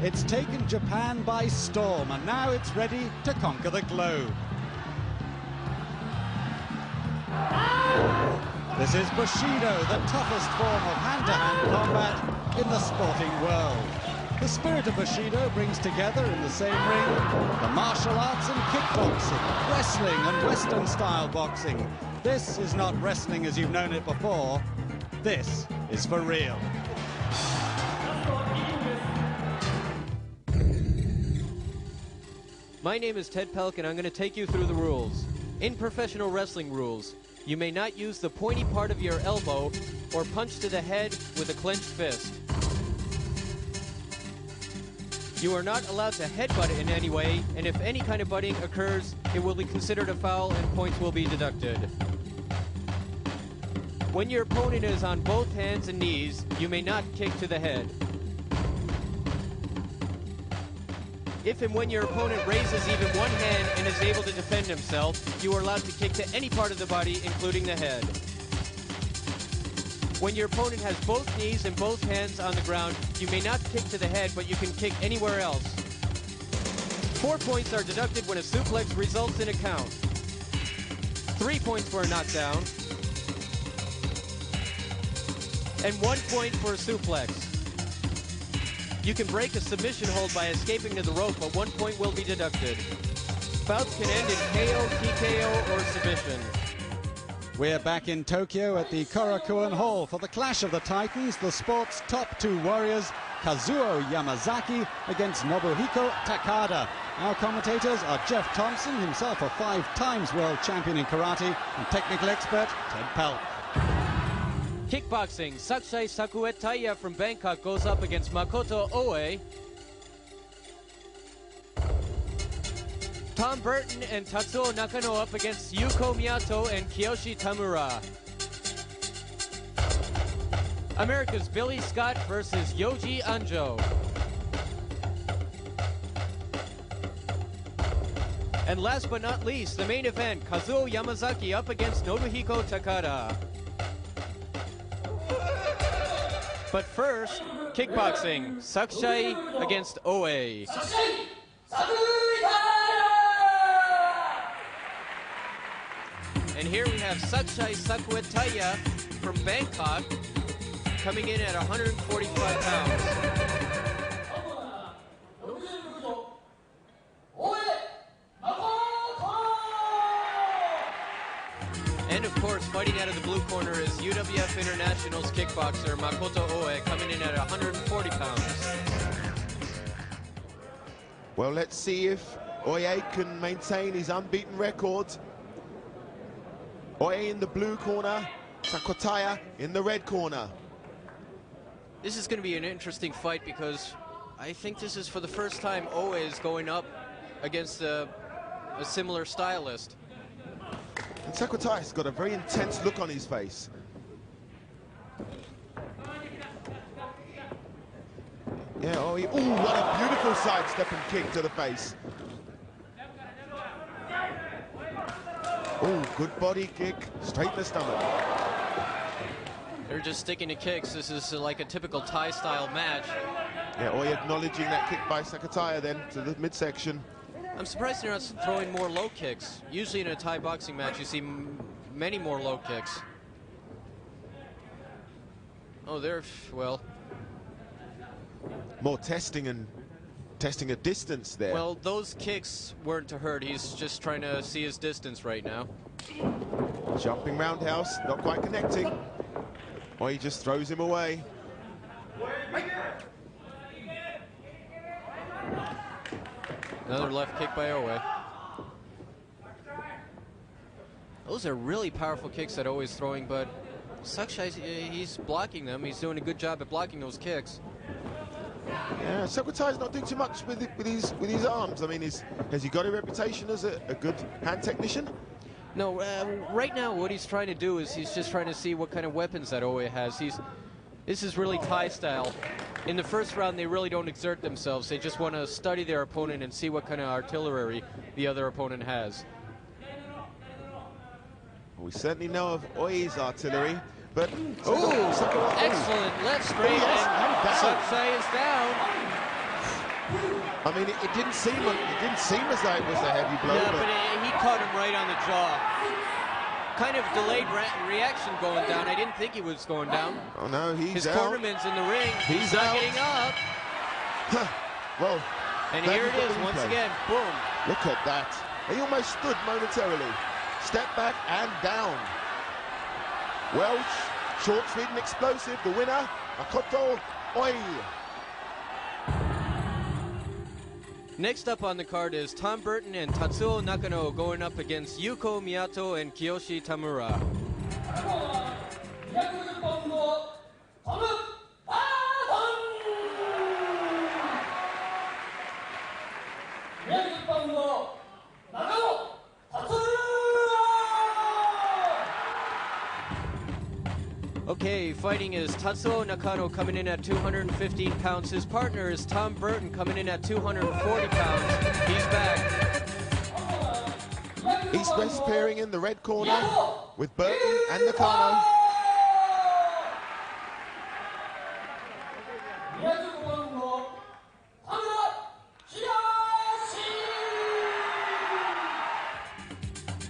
It's taken Japan by storm, and now it's ready to conquer the globe. This is Bashido, the toughest form of hand-to-hand combat in the sporting world. The spirit of Bashido brings together in the same ring the martial arts and kickboxing, wrestling and Western-style boxing. This is not wrestling as you've known it before. This is for real. My name is Ted Pelk, and I'm going to take you through the rules. In professional wrestling rules, you may not use the pointy part of your elbow or punch to the head with a clenched fist. You are not allowed to headbutt in any way, and if any kind of butting occurs, it will be considered a foul and points will be deducted. When your opponent is on both hands and knees, you may not kick to the head. If and when your opponent raises even one hand and is able to defend himself, you are allowed to kick to any part of the body, including the head. When your opponent has both knees and both hands on the ground, you may not kick to the head, but you can kick anywhere else. 4 points are deducted when a suplex results in a count. 3 points for a knockdown. And 1 point for a suplex. You can break a submission hold by escaping to the rope, but 1 point will be deducted. Bouts can end in KO, TKO, or submission. We're back in Tokyo at the Korakuen Hall for the clash of the titans, the sport's top two warriors, Kazuo Yamazaki against Nobuhiko Takada. Our commentators are Jeff Thompson, himself a 5-time world champion in karate, and technical expert Ted Pelk. Kickboxing, Sakshai Sakuetaya from Bangkok goes up against Makoto O. Tom Burton and Tatsuo Nakano up against Yuko Miato and Kiyoshi Tamura. America's Billy Scott versus Yoji Anjo. And last but not least, the main event, Kazuo Yamazaki up against Nobuhiko Takada. But first, kickboxing, Sakshai against Oe. And here we have Sakshai Sakuetaya from Bangkok coming in at 145 pounds. And of course, fighting out of the blue corner is UWF International's kickboxer Makoto O coming in at 140 pounds. Well, let's see if Oye can maintain his unbeaten record. Oye in the blue corner, Sakuetaya in the red corner. This is going to be an interesting fight because I think this is for the first time Oe is going up against a similar stylist. And Sakuetaya's got a very intense look on his face. Yeah, oh, what a beautiful sidestep and kick to the face. Oh, good body kick, straight in the stomach. They're just sticking to kicks. This is like a typical Thai-style match. Yeah, Oye acknowledging that kick by Sakuetaya then to the midsection. I'm surprised they're not throwing more low kicks. Usually in a Thai boxing match, you see many more low kicks. Oh, well. More testing a distance there. Well, those kicks weren't to hurt. He's just trying to see his distance right now. Jumping roundhouse, not quite connecting. Or he just throws him away. Another left kick by Oe. Those are really powerful kicks that Oe's throwing, but Sakshai, he's blocking them. He's doing a good job at blocking those kicks. Yeah, Sakuetaya's not doing too much with his arms. I mean, has he got a reputation as a good hand technician? No, right now what he's trying to do is he's just trying to see what kind of weapons that Oe has. This is really Thai style. In the first round, they really don't exert themselves. They just want to study their opponent and see what kind of artillery the other opponent has. We certainly know of Oye's artillery, but... Oh, excellent left straight, and Sakshai is down. I mean, it didn't seem as though it was a heavy blow. Yeah, but he caught him right on the jaw. Kind of delayed reaction going down. I didn't think he was going down. Oh no, he's out. His cornerman's in the ring. He's not getting up. Well, and here it is once again. Boom. Look at that. He almost stood momentarily. Step back and down. Well, short, sweet and explosive. The winner, Makoto O. Next up on the card is Tom Burton and Tatsuo Nakano going up against Yuko Miato and Kiyoshi Tamura. Okay, fighting is Tatsuo Nakano coming in at 215 pounds. His partner is Tom Burton coming in at 240 pounds. He's back. East-West pairing in the red corner with Burton and Nakano.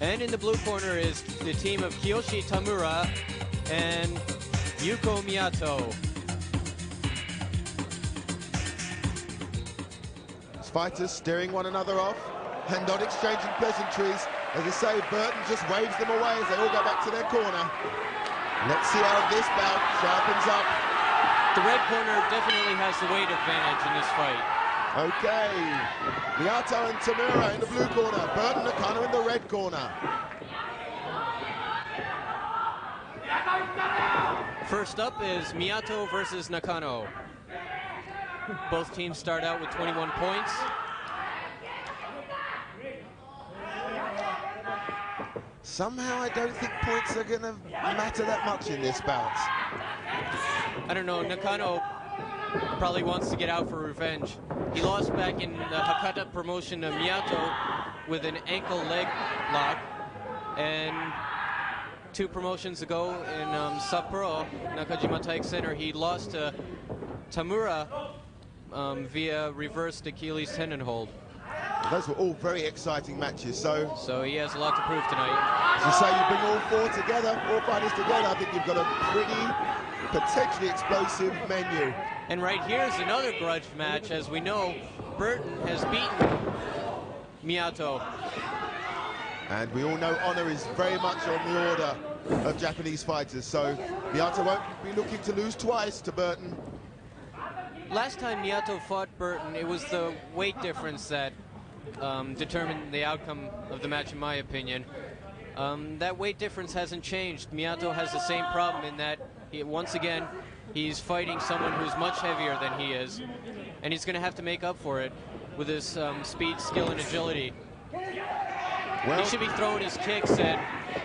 And in the blue corner is the team of Kiyoshi Tamura and Yuko Miato. Fighters staring one another off and not exchanging pleasantries. As I say, Burton just waves them away as they all go back to their corner. Let's see how this bout sharpens up. The red corner definitely has the weight advantage in this fight. Okay, Miato and Tamura in the blue corner, Burton Nakano in the red corner. First up is Miato versus Nakano. Both teams start out with 21 points. Somehow I don't think points are going to matter that much in this bout. I don't know, Nakano probably wants to get out for revenge. He lost back in the Hakata promotion to Miato with an ankle leg lock, and 2 promotions ago in Sapporo, Nakajima Taik Center, he lost to Tamura via reversed Achilles tendon hold. Those were all very exciting matches, so he has a lot to prove tonight. As you say, you bring all 4 together, 4 fighters together, I think you've got a pretty, potentially explosive menu. And right here is another grudge match. As we know, Burton has beaten Miato. And we all know honor is very much on the order of Japanese fighters, so Miato won't be looking to lose twice to Burton. Last time Miato fought Burton, it was the weight difference that determined the outcome of the match, in my opinion. That weight difference hasn't changed. Miato has the same problem in that, once again, he's fighting someone who's much heavier than he is, and he's going to have to make up for it with his speed, skill, and agility. Well, he should be throwing his kicks, and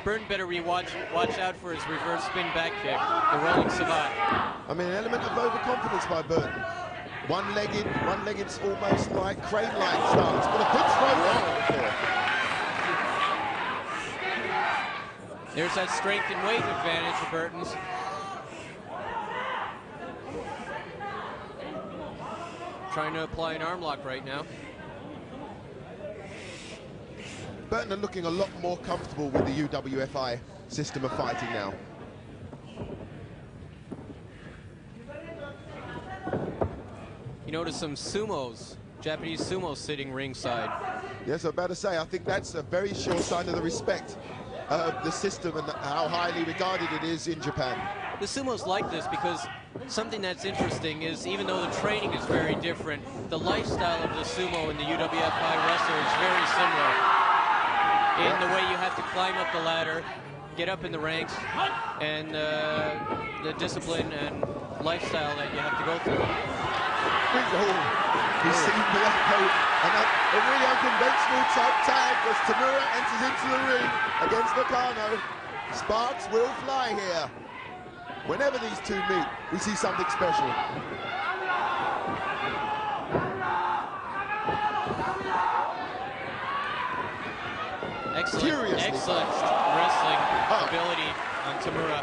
Burton better watch out for his reverse spin back kick, the rolling savate. I mean, an element of overconfidence by Burton. One-legged, almost like crane-like stance, but a good throw there. There's that strength and weight advantage of Burton's. Trying to apply an arm lock right now. Burton are looking a lot more comfortable with the UWFi system of fighting now. You notice some sumos, Japanese sumos sitting ringside. Yes, I'm about to say, I think that's a very sure sign of the respect of the system and how highly regarded it is in Japan. The sumos like this because something that's interesting is, even though the training is very different, the lifestyle of the sumo and the UWFi wrestler is very similar. In the way you have to climb up the ladder, get up in the ranks, and the discipline and lifestyle that you have to go through. You see Miato, and a really unconventional top tag as Tamura enters into the ring against Nakano. Sparks will fly here. Whenever these two meet, we see something special. Excellent wrestling ability on Tamura.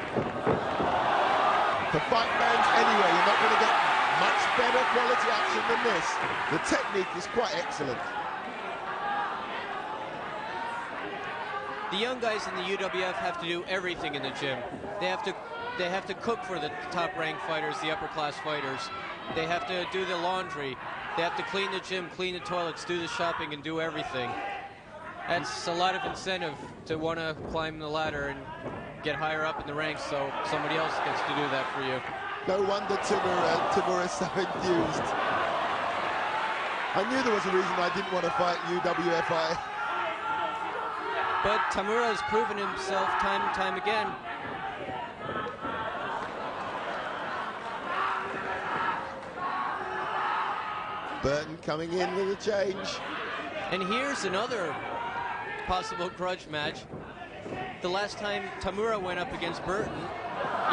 To fight fans anyway, you're not going to get much better quality action than this. The technique is quite excellent. The young guys in the UWF have to do everything in the gym. They have to cook for the top-ranked fighters, the upper-class fighters. They have to do the laundry. They have to clean the gym, clean the toilets, do the shopping, and do everything. That's a lot of incentive to want to climb the ladder and get higher up in the ranks, so somebody else gets to do that for you. No wonder Tamura's so enthused. I knew there was a reason I didn't want to fight UWFi. But Tamura has proven himself time and time again. Burton coming in with a change. And here's another possible grudge match. The last time Tamura went up against Burton,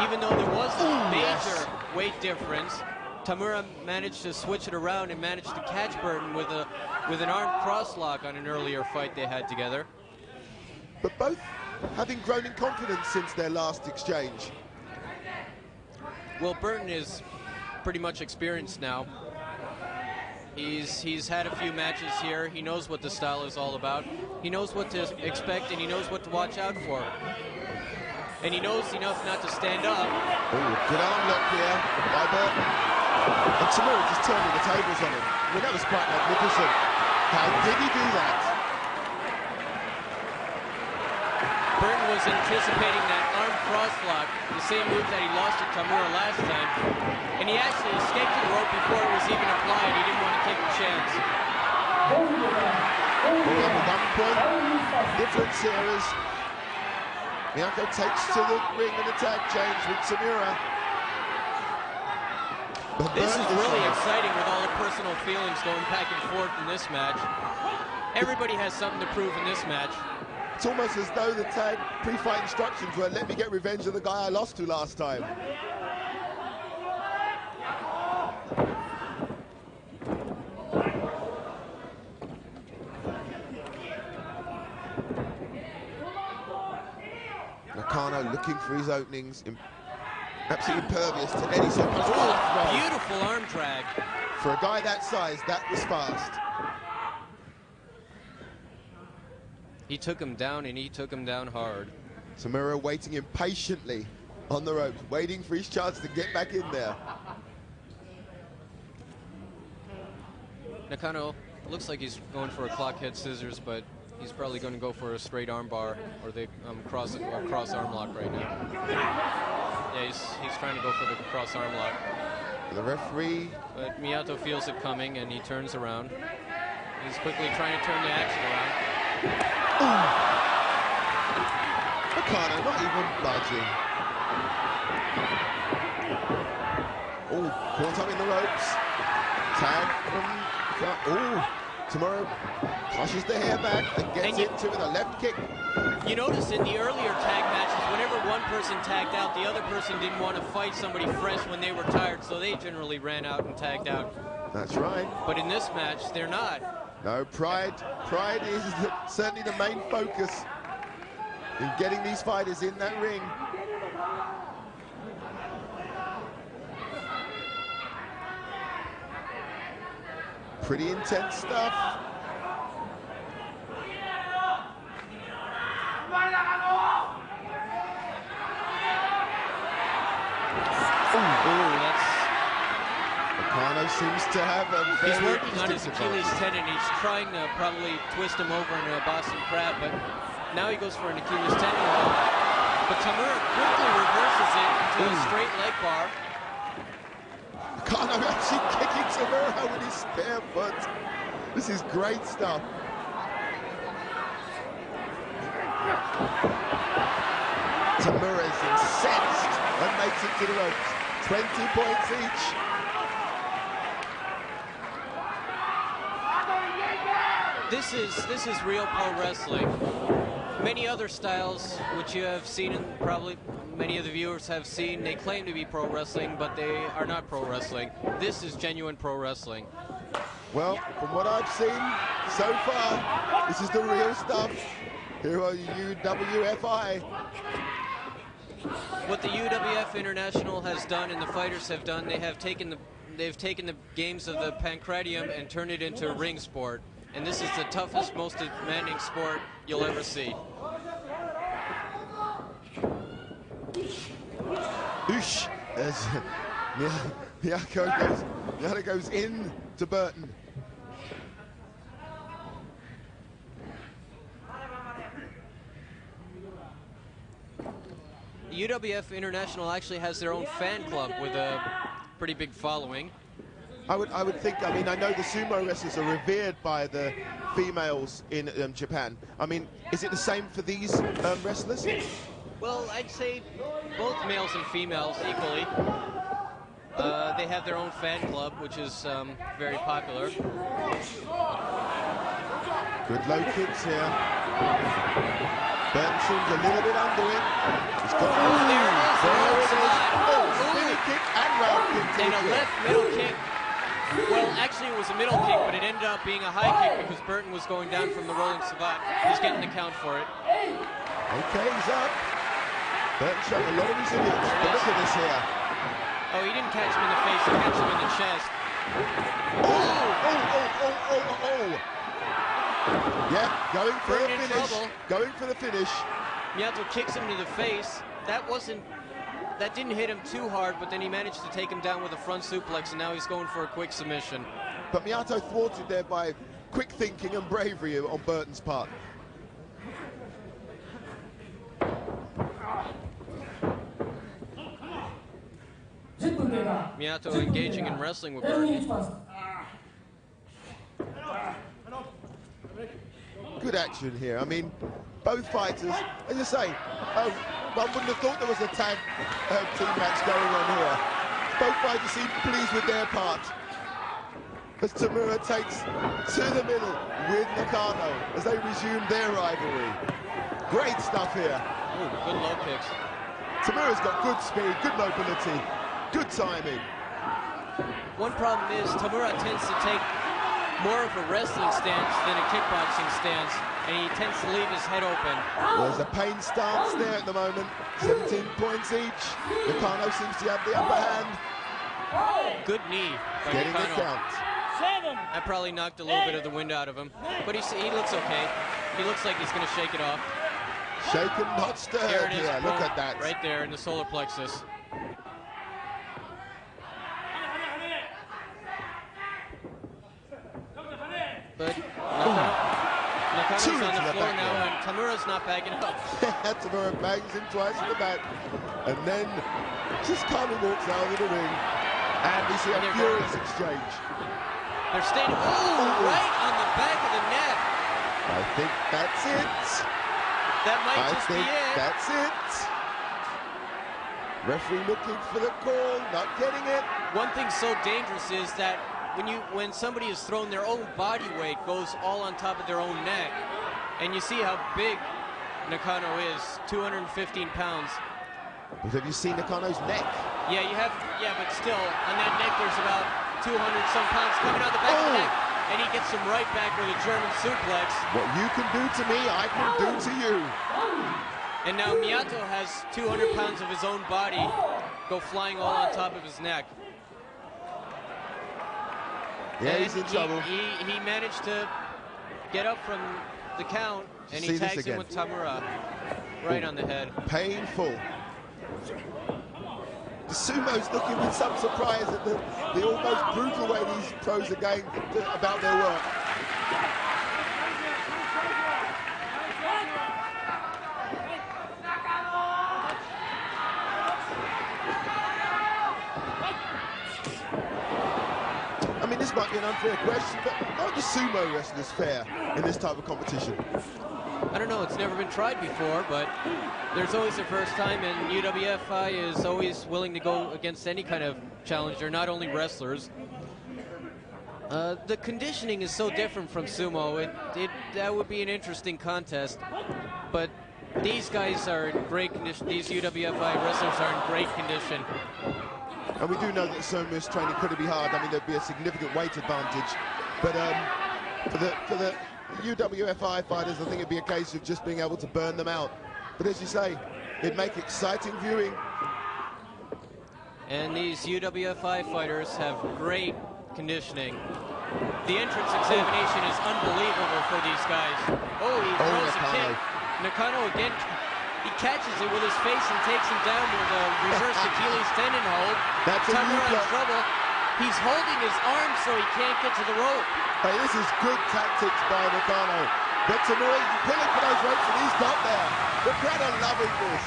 even though there was a major weight difference, Tamura managed to switch it around and managed to catch Burton with an arm crosslock on an earlier fight they had together. But both having grown in confidence since their last exchange. Well, Burton is pretty much experienced now. He's had a few matches here. He knows what the style is all about. He knows what to expect, and he knows what to watch out for. And he knows enough not to stand up. Oh, good arm lock here by Burton. And Tamura just turning the tables on him. I mean, that was quite magnificent. How did he do that? Burton was anticipating that arm crosslock, the same move that he lost to Tamura last time, and he actually escaped the rope before it was even applied. He didn't want to take the chance. Well, the 1 point difference here is Miato takes to the ring and attack change with Tamura. This is really exciting with all the personal feelings going back and forth in this match. Everybody has something to prove in this match. It's almost as though the tag pre-fight instructions were, let me get revenge of the guy I lost to last time. Nakano looking for his openings, absolutely impervious to any sort of punch. Beautiful arm drag. For a guy that size, that was fast. He took him down, and he took him down hard. Tamura waiting impatiently on the ropes, waiting for his chance to get back in there. Nakano looks like he's going for a clock head scissors, but he's probably going to go for a straight arm bar or the cross arm lock right now. Yeah, he's trying to go for the cross arm lock. The referee. But Miato feels it coming, and he turns around. He's quickly trying to turn the action around. Nakano not even budging. Oh, caught up in the ropes. Tag from Tamura crushes the hair back and gets into with a left kick. You notice in the earlier tag matches, whenever one person tagged out, the other person didn't want to fight somebody fresh when they were tired, so they generally ran out and tagged out. That's right. But in this match, they're not. No, pride is certainly the main focus in getting these fighters in that ring. Pretty intense stuff. Nakano seems to have a very... He's working on his Achilles tendon. He's trying to probably twist him over in a Boston Crab, but now he goes for an Achilles tendon hold. But Tamura quickly reverses it into a straight leg bar. Nakano actually kicking Tamura with his spare foot. This is great stuff. Tamura is incensed and makes it to the ropes. 20 points each. This is real pro wrestling. Many other styles, which you have seen and probably many of the viewers have seen, they claim to be pro wrestling, but they are not pro wrestling. This is genuine pro wrestling. Well, from what I've seen so far, this is the real stuff. Here are UWFi. What the UWF International has done and the fighters have done, they have taken they've taken the games of the pancratium and turned it into a ring sport. And this is the toughest, most demanding sport you'll ever see. Oosh, as Miato goes in to Burton. The UWF International actually has their own fan club with a pretty big following. I would think, I mean, I know the sumo wrestlers are revered by the females in Japan. I mean, is it the same for these wrestlers? Well, I'd say both males and females equally. They have their own fan club, which is very popular. Good low kicks here. Burton seems a little bit under it. He's got there it is. There it is. Oh, spinning kick and round kick. And a left middle kick. Well, actually it was a middle kick, but it ended up being a high kick because Burton was going down from the rolling savate. He's getting the count for it. Okay, he's up. Burton showing a lot of resilience. But look at this here. Oh, he didn't catch him in the face, he catched him in the chest. Oh. Yeah, going for the finish. Trouble. Going for the finish. Miato kicks him to the face. That didn't hit him too hard, but then he managed to take him down with a front suplex, and now he's going for a quick submission. But Miato thwarted there by quick thinking and bravery on Burton's part. Miato engaging in wrestling with Burton. Good action here. I mean, both fighters, as you say, one wouldn't have thought there was a tag team match going on here. Both fighters seem pleased with their part. As Tamura takes to the middle with Nakano as they resume their rivalry. Great stuff here. Ooh, good low kicks. Tamura's got good speed, good mobility, good timing. One problem is Tamura tends to take more of a wrestling stance than a kickboxing stance, and he tends to leave his head open. There's a pain stance there at the moment. 17 points each. Nakano seems to have the upper hand. Good knee by Getting the Nakano. count. That probably knocked a little bit of the wind out of him, but he looks okay. He looks like he's going to shake it off. Shaken, not stirred. There it is. Yeah, look Boom. at that. Right there in the solar plexus. But Nakano's on the floor now, and Tamura's not backing up. Tamura bangs him twice in the back, and then just calmly walks out of the ring, and we see a furious exchange. They're staying, right on the back of the neck. I think that's it. That might just be it. That's it. Referee looking for the call, not getting it. One thing so dangerous is that when somebody is thrown, their own body weight goes all on top of their own neck. And you see how big Nakano is, 215 pounds. But have you seen Nakano's neck? Yeah, but still, on that neck there's about 200-some pounds coming out the back of the neck. And he gets him right back with a German suplex. What you can do to me, I can do to you. And now Miato has 200 pounds of his own body go flying all on top of his neck. Yeah, and he's in trouble. He managed to get up from the count, and he tags him with Tamura right on the head. Painful. The sumo's looking with some surprise at the almost brutal way these pros are going about their work. I mean, this might be an unfair question, but are the sumo wrestlers fair in this type of competition? I don't know, it's never been tried before, but there's always a first time, and UWFi is always willing to go against any kind of challenger, not only wrestlers. The conditioning is so different from sumo, that would be an interesting contest, but these guys are in great condition, these UWFi wrestlers are in great condition. And we do know that sumo's training could be hard. I mean, there'd be a significant weight advantage, but for the UWFi fighters, I think it'd be a case of just being able to burn them out. But as you say, it'd make exciting viewing. And these UWFi fighters have great conditioning. The entrance examination is unbelievable for these guys. Oh, he throws a kick. Nakano again, he catches it with his face and takes him down with a reverse Achilles tendon hold. That's Tamura in trouble. He's holding his arm so he can't get to the rope. Hey, this is good tactics by Nakano. But Tamura pulling for those ropes and he's got there. The crowd are loving this.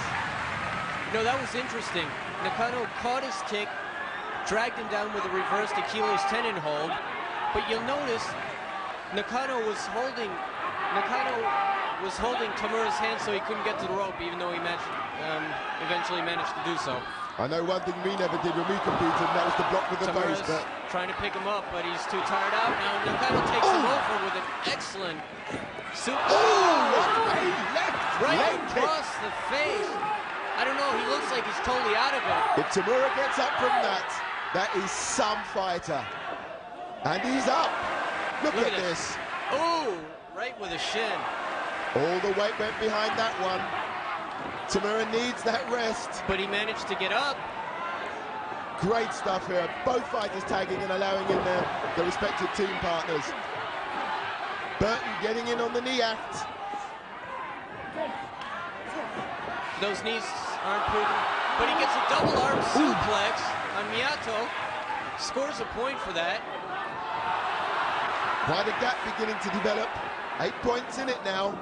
No, that was interesting. Nakano caught his kick, dragged him down with a reversed Achilles tendon hold. But you'll notice Nakano was holding Tamura's hand so he couldn't get to the rope, even though he eventually managed to do so. I know one thing we never did when we competed, and that was to block with the Tamura's face. But trying to pick him up, but he's too tired out now. Nakano takes him over with an excellent super. Right across the face. I don't know, he looks like he's totally out of it. If Tamura gets up from that, that is some fighter. And he's up. Look at this. Oh, right with a shin. All the weight went behind that one. Tamura needs that rest. But he managed to get up. Great stuff here. Both fighters tagging and allowing in their respective team partners. Burton getting in on the knee act. Those knees aren't proven. But he gets a double arm suplex on Miato. Scores a point for that. Quite a gap beginning to develop. 8 points in it now.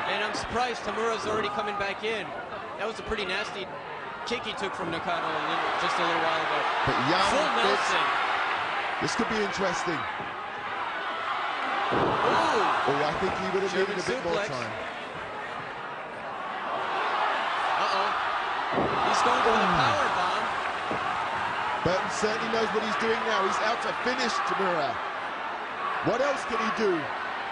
And I'm surprised Tamura's already coming back in. That was a pretty nasty kick he took from Nakano just a little while ago. But young, full Nelson. This could be interesting. Ooh. Oh, I think he would have German needed a bit more suplex. time. Uh-oh. He's going for the power bomb. Burton certainly knows what he's doing now. He's out to finish Tamura. What else can he do?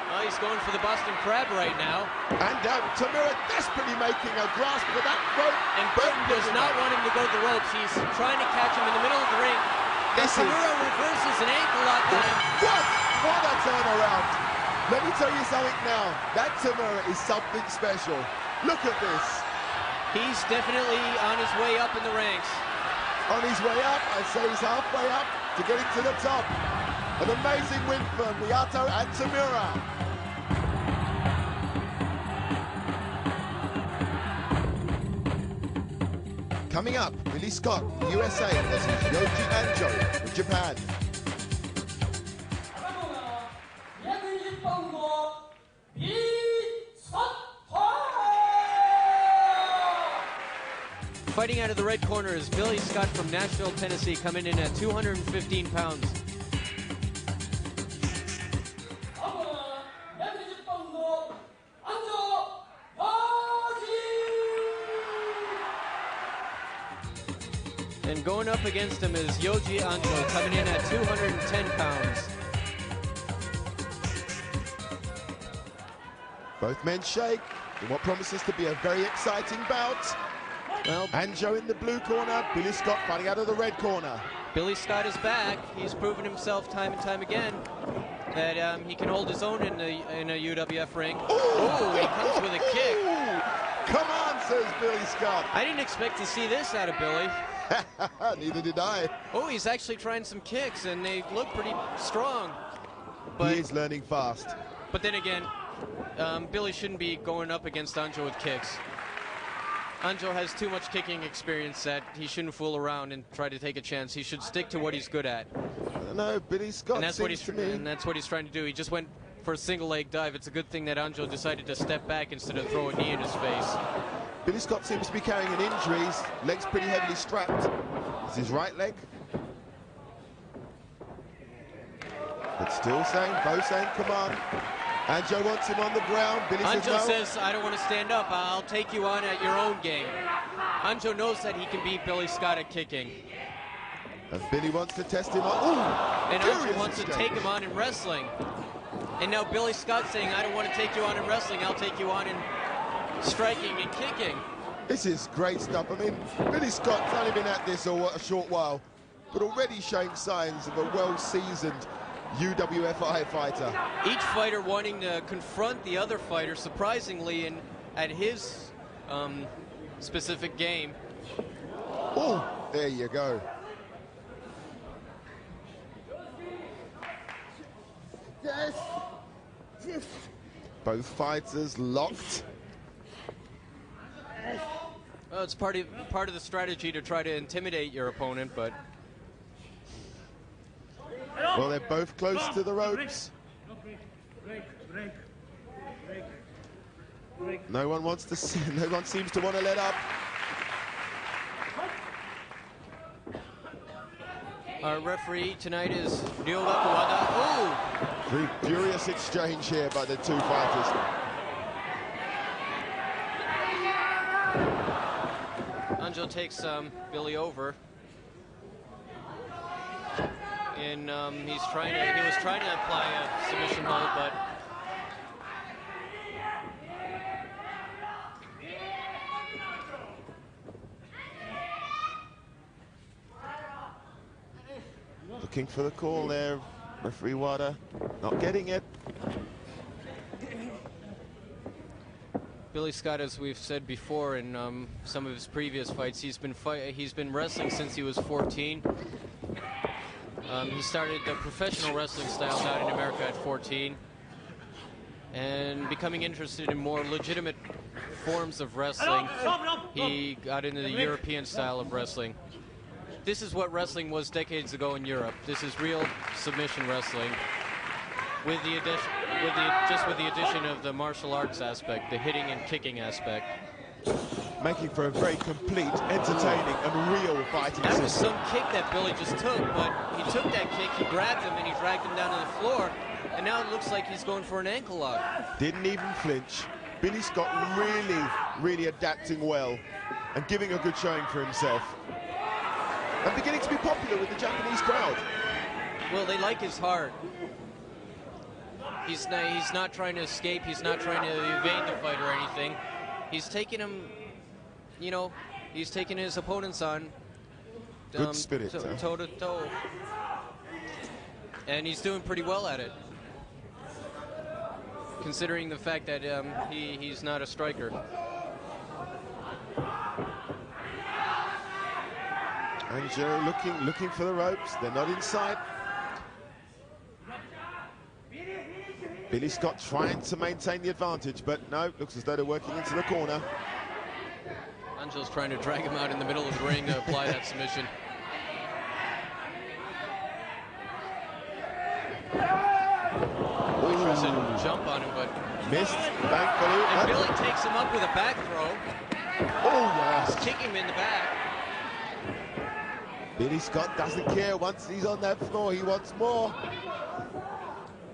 Oh, he's going for the Boston Crab right now. And Tamura desperately making a grasp for that rope. And Burton does not want him to go to the ropes. He's trying to catch him in the middle of the ring. And Tamura reverses an ankle lock on him. What a turnaround. Let me tell you something now. That Tamura is something special. Look at this. He's definitely on his way up in the ranks. On his way up, I say he's halfway up to getting to the top. An amazing win for Miato and Tamura. Coming up, Billy Scott, USA versus Yoji Anjo from Japan. Fighting out of the red corner is Billy Scott from Nashville, Tennessee, coming in at 215 pounds. And going up against him is Yoji Anjo, coming in at 210 pounds. Both men shake in what promises to be a very exciting bout. Well, Anjo in the blue corner, Billy Scott fighting out of the red corner. Billy Scott is back. He's proven himself time and time again that he can hold his own in a UWF ring. Oh, he comes with a kick. Come on, says Billy Scott. I didn't expect to see this out of Billy. Neither did I. Oh, he's actually trying some kicks, and they look pretty strong. But He is learning fast. But then again, Billy shouldn't be going up against Anjo with kicks. Anjo has too much kicking experience that he shouldn't fool around and try to take a chance. He should stick to what he's good at. No, Billy Scott And that's what seems he's trying to do. He just went for a single leg dive. It's a good thing that Anjo decided to step back instead of throw a knee in his face. Billy Scott seems to be carrying an injury. His leg's pretty heavily strapped. It's his right leg. But still both saying, come on. Anjo wants him on the ground. Billy Anjo says, no. says, I don't want to stand up. I'll take you on at your own game. Anjo knows that he can beat Billy Scott at kicking. And Billy wants to test him on. Ooh, and furious Anjo wants to exchange. take him on in wrestling. And now Billy Scott saying, I don't want to take you on in wrestling. I'll take you on in striking and kicking. This is great stuff. I mean, Billy Scott's only been at this a short while, but already showing signs of a well-seasoned UWFi fighter. Each fighter wanting to confront the other fighter, surprisingly, at his specific game. Oh, there you go. Both fighters locked. Well, it's part of the strategy to try to intimidate your opponent, but... Well, they're both close to the ropes. No one wants to see, no one seems to want to let up. Our referee tonight is Ryo Wada. Oh! Very furious exchange here by the two fighters. Anjo takes Billy over. And he was trying to apply a submission hold, but looking for the call there, referee Wada, not getting it. Billy Scott, as we've said before in some of his previous fights, he's been wrestling since he was 14. He started the professional wrestling style down in America at 14, and becoming interested in more legitimate forms of wrestling, he got into the European style of wrestling. This is what wrestling was decades ago in Europe. This is real submission wrestling, with the addition of the martial arts aspect, the hitting and kicking aspect. Making for a very complete, entertaining, and real fighting That was system. some kick that Billy just took, but he took that kick, he grabbed him, and he dragged him down to the floor, and now it looks like he's going for an ankle lock. Didn't even flinch. Billy Scott really adapting well and giving a good showing for himself. And beginning to be popular with the Japanese crowd. Well, they like his heart. He's not trying to escape, he's not trying to evade the fight or anything. He's taking him, you know, he's taking his opponents on Good spirit, toe to toe. And he's doing pretty well at it, considering the fact that he's not a striker. Anjo looking for the ropes. They're not inside. Billy Scott trying to maintain the advantage, but no, looks as though they're working into the corner. Anjo's trying to drag him out in the middle of the ring to apply that submission. He tries to jump on him, but missed, thankfully. And Billy takes him up with a back throw. Oh, yes. He's kicking him in the back. Billy Scott doesn't care. Once he's on that floor, he wants more.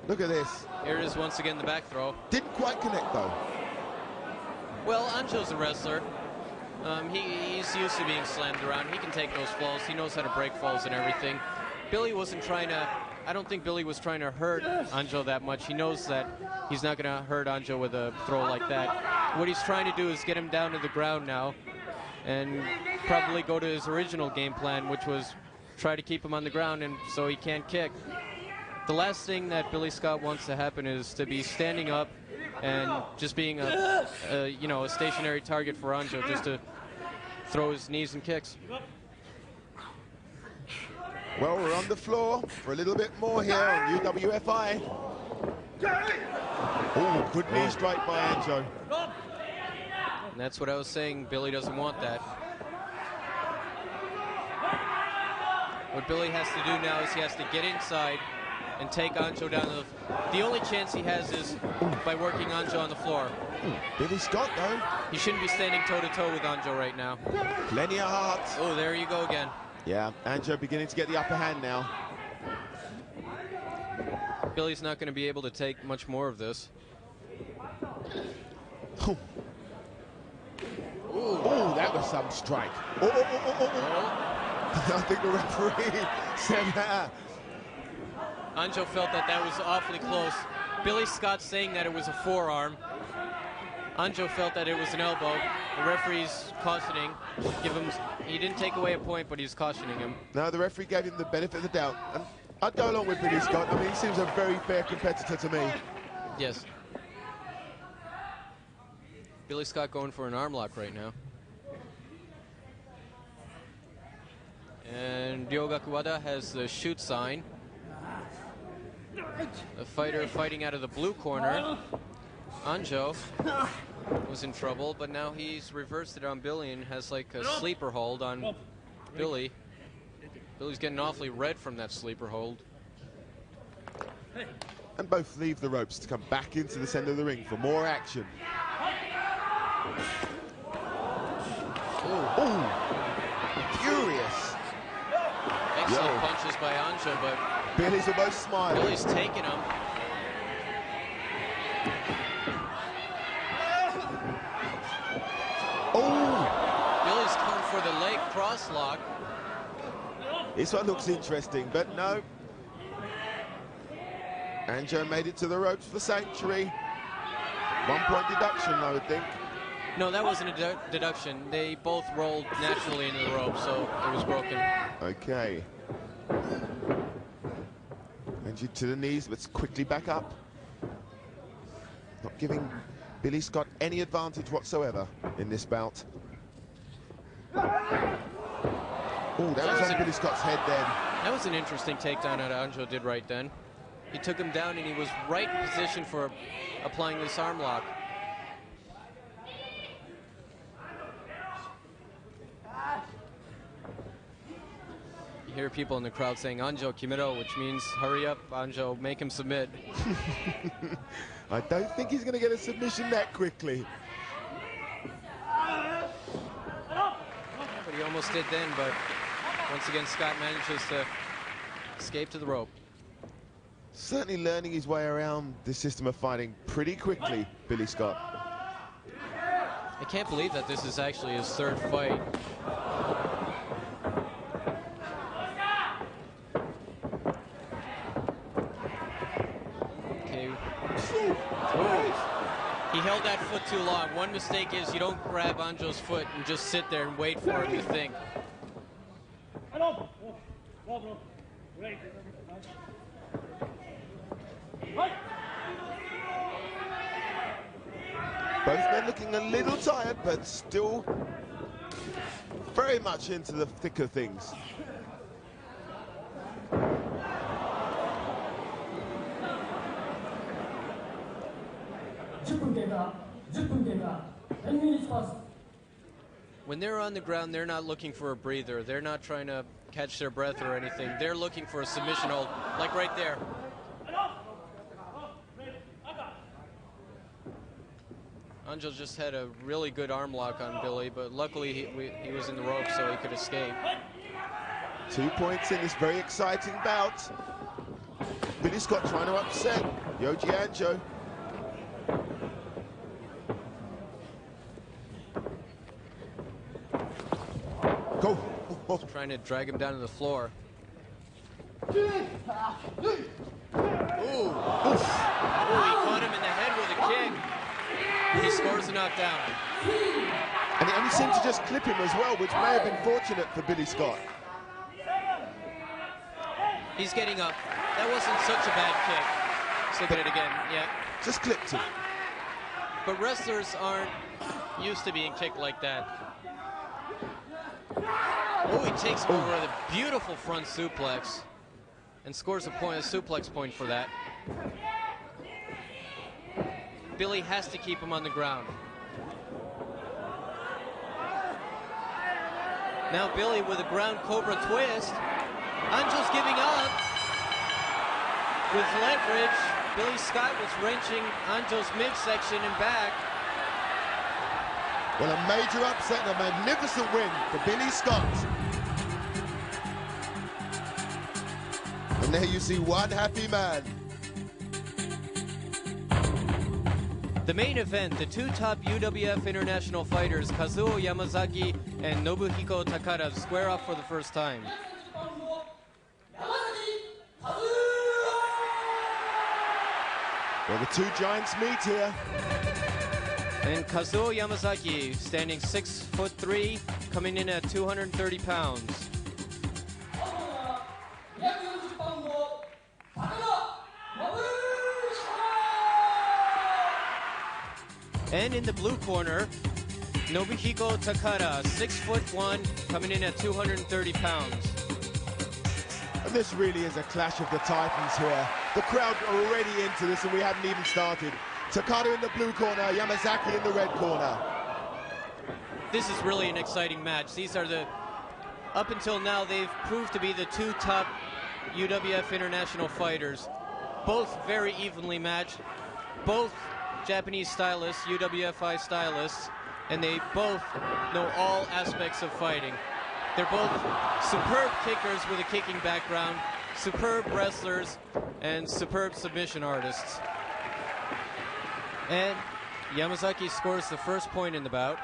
Look at this. Here it is once again, the back throw. Didn't quite connect, though. Well, Anjo's a wrestler. He's used to being slammed around. He can take those falls. He knows how to break falls and everything. Billy wasn't trying to... I don't think Billy was trying to hurt Anjo that much. He knows that he's not going to hurt Anjo with a throw like that. What he's trying to do is get him down to the ground now and probably go to his original game plan, which was try to keep him on the ground and so he can't kick. The last thing that Billy Scott wants to happen is to be standing up and just being a stationary target for Anjo, just to throw his knees and kicks. Well, we're on the floor for a little bit more here on UWFi. Oh, good knee strike by Anjo. And that's what I was saying. Billy doesn't want that. What Billy has to do now is he has to get inside and take Anjo down to the only chance he has is by working Anjo on the floor. Billy Scott, though. He shouldn't be standing toe-to-toe with Anjo right now. Plenty of heart. Oh, there you go again. Yeah, Anjo beginning to get the upper hand now. Billy's not going to be able to take much more of this. Oh, that was some strike. Oh. I think the referee said that. Anjo felt that was awfully close. Billy Scott saying that it was a forearm. Anjo felt that it was an elbow. The referee's cautioning. He didn't take away a point, but he's cautioning him. No, the referee gave him the benefit of the doubt. And I'd go along with Billy Scott. I mean, he seems a very fair competitor to me. Yes. Billy Scott going for an arm lock right now. And Ryogaku Wada has the shoot sign. The fighter fighting out of the blue corner, Anjo, was in trouble, but now he's reversed it on Billy and has like a sleeper hold on Billy. Billy's getting awfully red from that sleeper hold. And both leave the ropes to come back into the center of the ring for more action. Ooh, furious. Excellent punches by Anjo, but Billy's almost smiling. Billy's taking him. Oh! Billy's come for the leg cross lock. This one looks interesting, but no. Anjo made it to the ropes for sanctuary. 1 point deduction, I would think. No, that wasn't a deduction. They both rolled naturally into the rope, so it was broken. Okay. Anjo to the knees, but quickly back up. Not giving Billy Scott any advantage whatsoever in this bout. Oh, that was on Billy Scott's head then. That was an interesting takedown that Anjo did right then. He took him down and he was right in position for applying this arm lock. You hear people in the crowd saying, Anjo Kimiro, which means hurry up, Anjo, make him submit. I don't think he's going to get a submission that quickly. But he almost did then, but once again, Scott manages to escape to the rope. Certainly learning his way around this system of fighting pretty quickly, Billy Scott. I can't believe that this is actually his third fight. Okay. He held that foot too long. One mistake is you don't grab Anjo's foot and just sit there and wait for him to think. Both men looking a little tired, but still very much into the thick of things. When they're on the ground, they're not looking for a breather. They're not trying to catch their breath or anything. They're looking for a submission hold, like right there. Anjo just had a really good arm lock on Billy, but luckily he was in the rope so he could escape. 2 points in this very exciting bout. Billy Scott trying to upset Yoji Anjo. Go. Trying to drag him down to the floor. Ooh. Ooh, he caught him in the head with a kick. He scores a knockdown. And it only seemed to just clip him as well, which may have been fortunate for Billy Scott. He's getting up. That wasn't such a bad kick. Let's look at it again. Yeah. Just clipped him. But wrestlers aren't used to being kicked like that. Oh, he takes him over with a beautiful front suplex and scores a suplex point for that. Billy has to keep him on the ground. Now Billy with a ground cobra twist. Anjo's giving up. With leverage, Billy Scott was wrenching Anjo's midsection and back. Well, a major upset and a magnificent win for Billy Scott. And there you see one happy man. The main event, the two top UWF International fighters, Kazuo Yamazaki and Nobuhiko Takada, square off for the first time. Well, the two giants meet here. And Kazuo Yamazaki, standing 6'3", coming in at 230 pounds. And in the blue corner, Nobuhiko Takada, 6'1", coming in at 230 pounds. And this really is a clash of the titans here. The crowd are already into this and we haven't even started. Takada in the blue corner, Yamazaki in the red corner. This is really an exciting match. These are up until now, they've proved to be the two top UWF International fighters. Both very evenly matched. Both Japanese stylists, UWFi stylists, and they both know all aspects of fighting. They're both superb kickers with a kicking background, superb wrestlers, and superb submission artists. And Yamazaki scores the first point in the bout.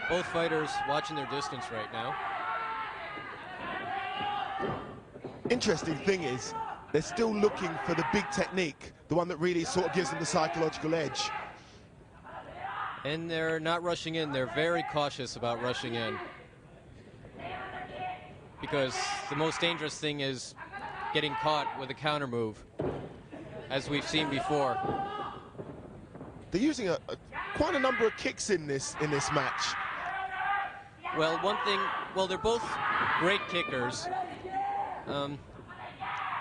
Both fighters watching their distance right now. Interesting thing is, they're still looking for the big technique, the one that really sort of gives them the psychological edge. And they're not rushing in. They're very cautious about rushing in. Because the most dangerous thing is getting caught with a counter move, as we've seen before. They're using quite a number of kicks in this match. Well, they're both great kickers.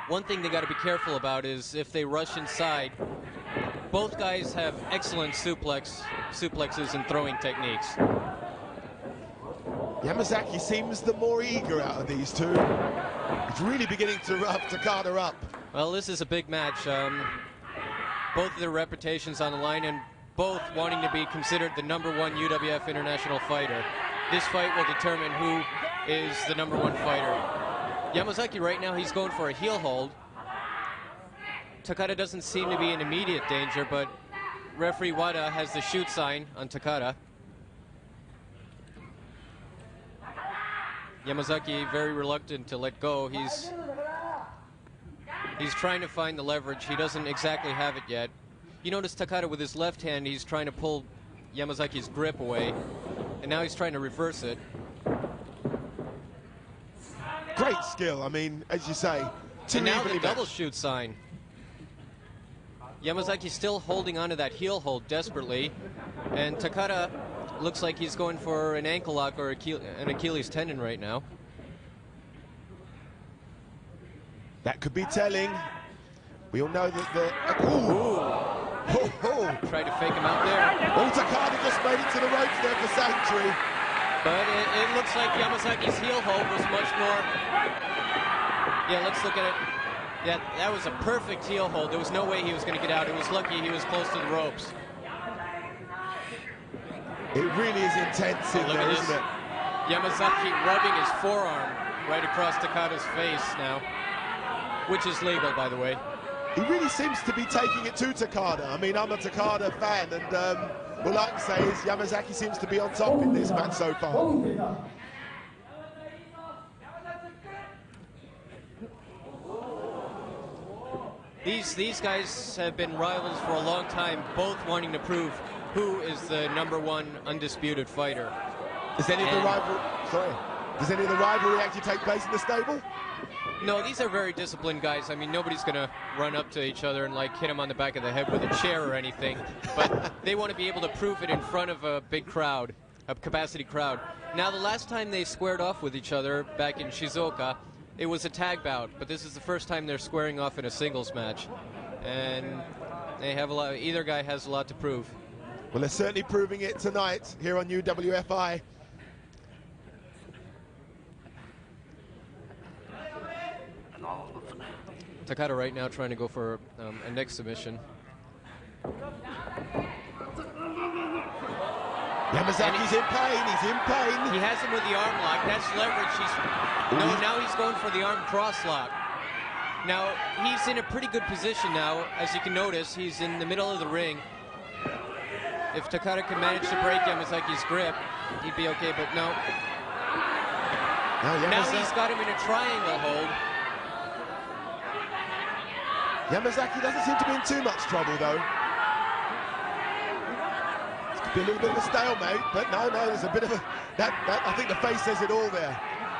One thing they got to be careful about is if they rush inside, both guys have excellent suplexes and throwing techniques. Yamazaki seems the more eager out of these two. It's really beginning to rough Takada up. Well, this is a big match. Both of their reputations on the line and both wanting to be considered the #1 UWF International fighter. This fight will determine who is the #1 fighter. Yamazaki right now, he's going for a heel hold. Takada doesn't seem to be in immediate danger, but referee Wada has the shoot sign on Takada. Yamazaki very reluctant to let go. He's trying to find the leverage. He doesn't exactly have it yet. You notice Takada with his left hand, he's trying to pull Yamazaki's grip away, and now he's trying to reverse it. Great skill, I mean, as you say. And now the double shoot sign. Yamazaki's still holding onto that heel hold desperately, and Takada looks like he's going for an ankle lock or an Achilles tendon right now. That could be telling. We all know that the... Tried to fake him out there. Oh, Takada just made it to the ropes there for sanctuary. But it looks like Yamazaki's heel hold was much more... Yeah, let's look at it. Yeah, that was a perfect heel hold. There was no way he was going to get out. It was lucky he was close to the ropes. It really is intense in there, isn't it? Yamazaki rubbing his forearm right across Takada's face now, which is legal, by the way. He really seems to be taking it to Takada. I mean, I'm a Takada fan, and what I can say is Yamazaki seems to be on top in this match so far. These guys have been rivals for a long time, both wanting to prove who is the #1 undisputed fighter. Does any of the rivalry actually take place in the stable? No, these are very disciplined guys. I mean, nobody's going to run up to each other and like hit them on the back of the head with a chair or anything. But they want to be able to prove it in front of a big crowd, a capacity crowd. Now, the last time they squared off with each other back in Shizuoka, it was a tag bout. But this is the first time they're squaring off in a singles match. And they have a lot. Either guy has a lot to prove. Well, they're certainly proving it tonight here on UWFi. Takada right now trying to go for a neck submission. Yamazaki's in pain, he's in pain. He has him with the arm lock, that's leverage. Now he's going for the arm cross lock. Now, he's in a pretty good position now. As you can notice, he's in the middle of the ring. If Takada can manage to break Yamazaki's grip, he'd be okay, but no. Now he's got him in a triangle hold. Yamazaki doesn't seem to be in too much trouble, though. It's be a little bit of a stalemate, but no, there's a bit of a... I think the face says it all there.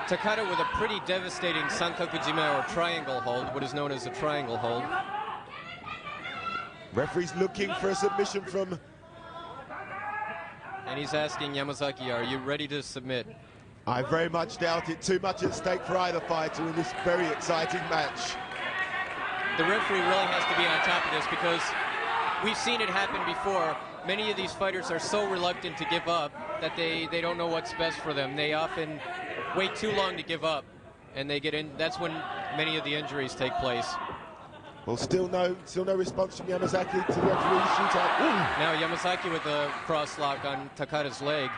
Takada with a pretty devastating Sankakujime or triangle hold, what is known as a triangle hold. Referee's looking for a submission from... And he's asking Yamazaki, are you ready to submit? I very much doubt it. Too much at stake for either fighter in this very exciting match. The referee really has to be on top of this because we've seen it happen before. Many of these fighters are so reluctant to give up that they don't know what's best for them. They often wait too long to give up, and they get in. That's when many of the injuries take place. Well, still no response from Yamazaki to the referee's shootout. Ooh. Now Yamazaki with a cross lock on Takada's leg.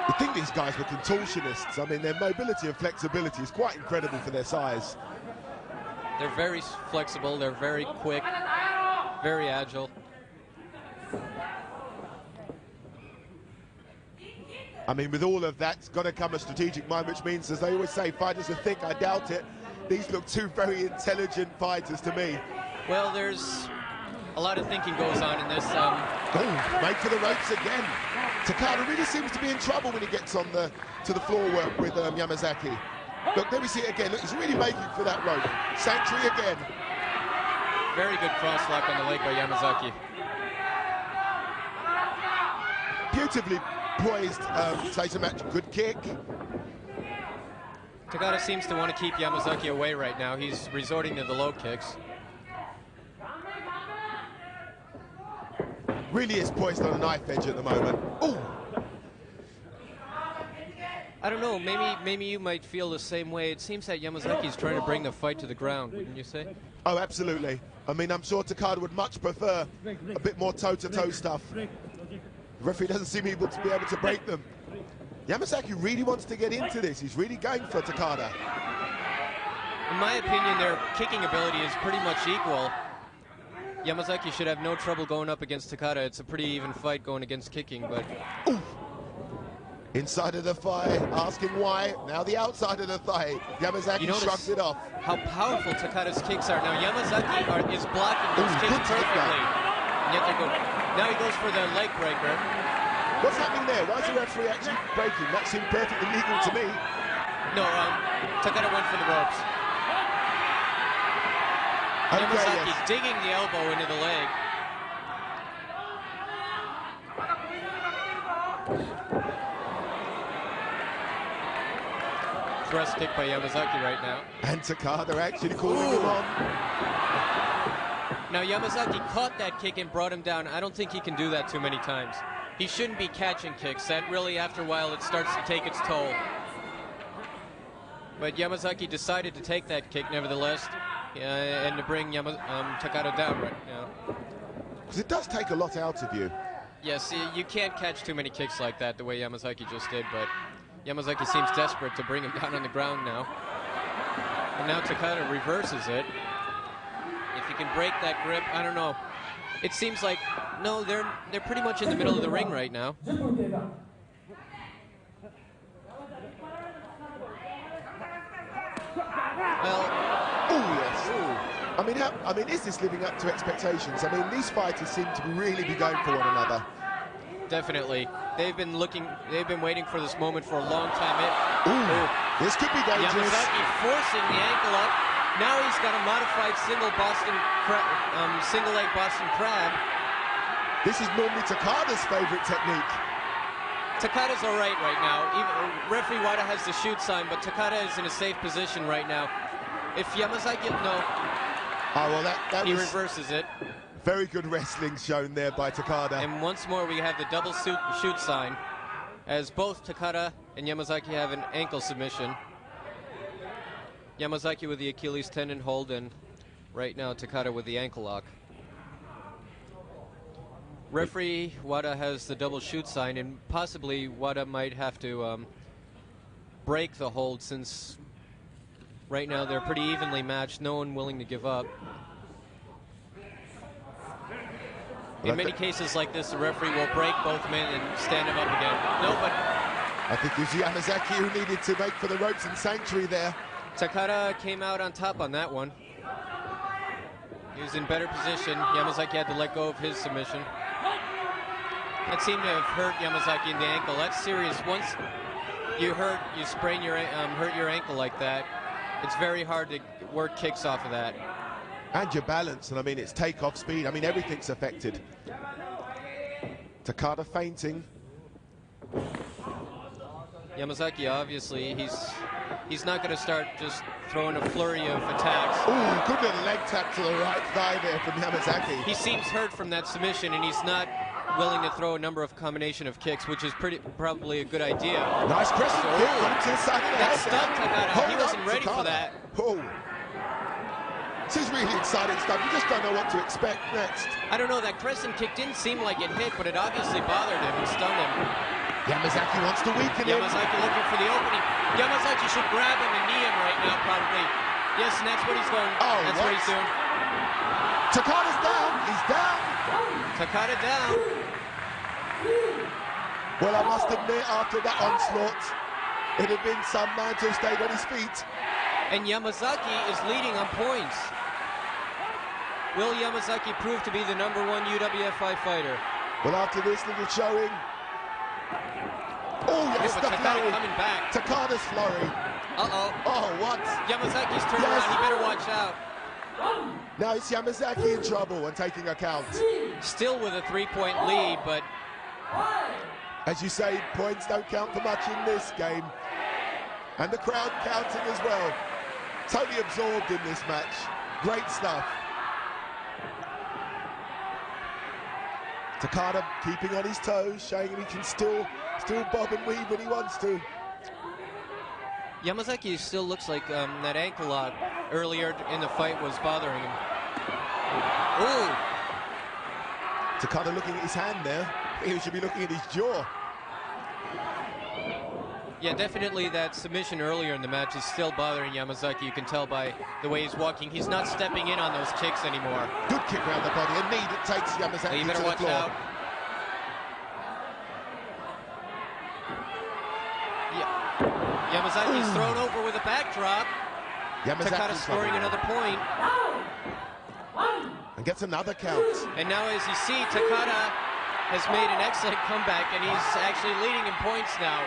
I think these guys were contortionists. I mean, their mobility and flexibility is quite incredible for their size. They're very flexible, they're very quick, very agile. I mean, with all of that, it's got to come a strategic mind, which means, as they always say, fighters will think. I doubt it. These look two very intelligent fighters to me. Well, there's a lot of thinking goes on in this. Oh, made for the ropes again. Takada really seems to be in trouble when he gets on to the floor work with Yamazaki. Look, there we see it again. Look, he's really making for that rope. Sanctuary again. Very good cross lock on the leg by Yamazaki. Beautifully poised Taser match. Good kick. Takada seems to want to keep Yamazaki away right now. He's resorting to the low kicks. Really is poised on a knife edge at the moment. Ooh. I don't know, maybe you might feel the same way. It seems that Yamazaki's trying to bring the fight to the ground, wouldn't you say? Oh, absolutely. I mean, I'm sure Takada would much prefer a bit more toe-to-toe stuff. The referee doesn't seem able to be able to break them. Yamazaki really wants to get into this. He's really going for Takada. In my opinion, their kicking ability is pretty much equal. Yamazaki should have no trouble going up against Takada. It's a pretty even fight going against kicking, but... Ooh. Inside of the thigh, asking why. Now the outside of the thigh. Yamazaki shrugs it off. How powerful Takada's kicks are. Now Yamazaki is blocking those kicks perfectly. And yet they go. Now he goes for the leg breaker. What's happening there? Why is the referee actually breaking? That seemed perfectly legal to me. No, Takada went for the ropes. Okay, Yamazaki yes. digging the elbow into the leg. Thrust kick by Yamazaki right now. And Takada actually calling him on. Now Yamazaki caught that kick and brought him down. I don't think he can do that too many times. He shouldn't be catching kicks. That really, after a while, it starts to take its toll. But Yamazaki decided to take that kick nevertheless, and to bring Takada down right now. Because it does take a lot out of you. Yes, you can't catch too many kicks like that the way Yamazaki just did, but Yamazaki seems desperate to bring him down on the ground now. And now Takada reverses it. If he can break that grip, I don't know. It seems like, no, they're pretty much in the middle of the ring right now. Well, oh yes. Ooh. I mean, is this living up to expectations? I mean, these fighters seem to really be going for one another. Definitely. They've been waiting for this moment for a long time. This could be dangerous. Yamazaki forcing the ankle up. Now he's got a modified single leg Boston Crab. This is normally Takada's favorite technique. Takada's all right now. Even, referee Wada has the shoot sign, but Takada is in a safe position right now. If Yamazaki, no. Oh, well, that he was reverses it. Very good wrestling shown there by Takada. And once more, we have the double shoot sign, as both Takada and Yamazaki have an ankle submission. Yamazaki with the Achilles tendon hold, and right now Takada with the ankle lock. Referee Wada has the double shoot sign, and possibly Wada might have to break the hold, since right now they're pretty evenly matched, no one willing to give up. In many cases like this, the referee will break both men and stand him up again. No, but I think it was Yamazaki who needed to make for the ropes and sanctuary there. Takada came out on top on that one. He was in better position. Yamazaki had to let go of his submission. That seemed to have hurt Yamazaki in the ankle. That's serious. Once you sprain your hurt your ankle like that, it's very hard to work kicks off of that. And your balance, and I mean, it's takeoff speed. I mean, everything's affected. Takada feinting. Yamazaki, obviously, he's not going to start just throwing a flurry of attacks. Ooh, good little leg tap to the right thigh there from Yamazaki. He seems hurt from that submission, and he's not willing to throw a number of combination of kicks, which is probably a good idea. Nice crescent kick to the side of the That head. stunned Takada. He wasn't ready for that. Oh. This is really exciting stuff. You just don't know what to expect next. I don't know, that crescent kick didn't seem like it hit, but it obviously bothered him and stunned him. Yamazaki wants to weaken him. Yamazaki looking for the opening. Yamazaki should grab him and knee him right now, probably. Yes, and that's what he's going. Oh, that's what he's doing. Takada's down. He's down. Takada down. Well, I must admit, after that onslaught, it had been some man to have stayed on his feet. And Yamazaki is leading on points. Will Yamazaki prove to be the #1 UWFi fighter? Well, after this little showing. Oh, yes, the flurry. Coming back. Takada's flurry. Uh-oh. Oh, what? Yamazaki's turning around. He better watch out. Now it's Yamazaki in trouble and taking a count. Still with a 3-point lead, but... As you say, points don't count for much in this game. And the crowd counting as well. Totally absorbed in this match. Great stuff. Takada keeping on his toes, showing him he can still bob and weave when he wants to. Yamazaki still looks like that ankle lock earlier in the fight was bothering him. Ooh! Takada looking at his hand there. He should be looking at his jaw. Yeah, definitely that submission earlier in the match is still bothering Yamazaki. You can tell by the way he's walking. He's not stepping in on those kicks anymore. Good kick around the body, a knee that takes Yamazaki you better to the watch floor. out. Yamazaki's thrown over with a backdrop. Takada scoring another point. And gets another count. And now, as you see, Takada has made an excellent comeback, and he's actually leading in points now.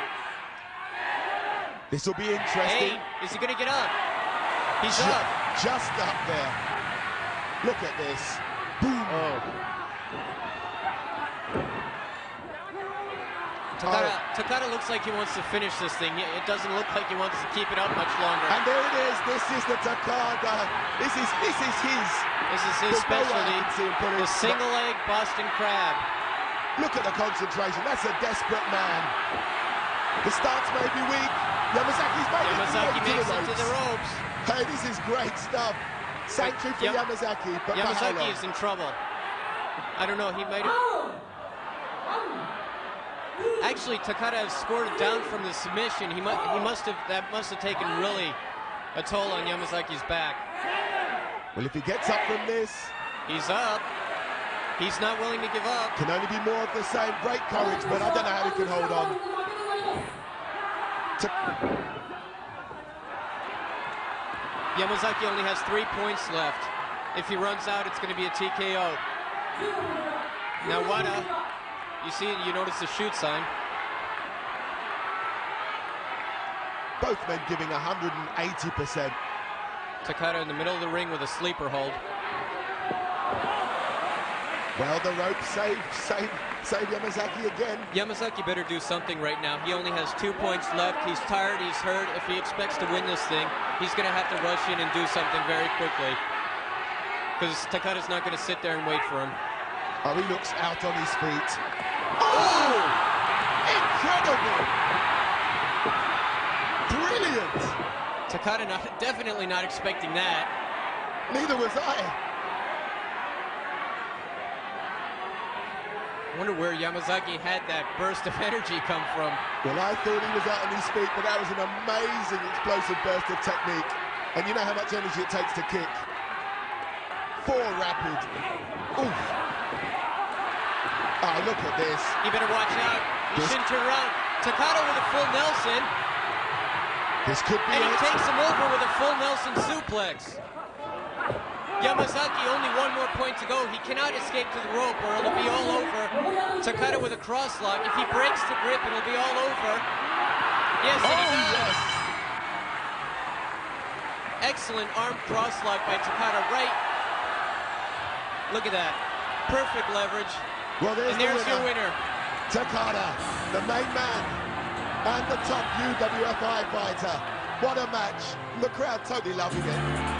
This will be interesting. Hey, is he going to get up? He's up. Just up there. Look at this. Boom. Oh. Takada looks like he wants to finish this thing. It doesn't look like he wants to keep it up much longer. And there it is. This is the Takada. This is his. This is his specialty. The single leg Boston Crab. Look at the concentration. That's a desperate man. The stance may be weak. Yamazaki makes it to the ropes. Hey, this is great stuff. Sanctuary for Yamazaki. But Yamazaki is in trouble. I don't know. He might have. Actually, Takada has scored down from the submission. That must have taken really a toll on Yamazaki's back. Well, if he gets up from this, he's up. He's not willing to give up. Can only be more of the same. Great courage, but I don't know how he can hold on. Yamazaki only has 3 points left. If he runs out, it's going to be a TKO. Now Wada, you notice the shoot sign. Both men giving 180%. Takada in the middle of the ring with a sleeper hold. Well, the rope save Yamazaki again. Yamazaki better do something right now. He only has 2 points left. He's tired, he's hurt. If he expects to win this thing, he's going to have to rush in and do something very quickly. Because Takada's not going to sit there and wait for him. Oh, he looks out on his feet. Oh! Incredible! Brilliant! Takada definitely not expecting that. Neither was I. I wonder where Yamazaki had that burst of energy come from. Well, I thought he was out on his feet, but that was an amazing explosive burst of technique. And you know how much energy it takes to kick. 4 rapid. Oof. Oh, look at this. He better watch out. He shouldn't turn around. Takada with a full Nelson. This could be and it. he takes him over with a full Nelson suplex. Yamazaki only 1 more point to go. He cannot escape to the rope or it'll be all over. Takada with a cross lock. If he breaks the grip, it'll be all over. Yes, and he Oh, does. yes. Excellent arm cross-lock by Takada. Right. Look at that. Perfect leverage. Well, And there's your winner. Takada, the main man, and the top UWFi fighter. What a match. The crowd totally loving it.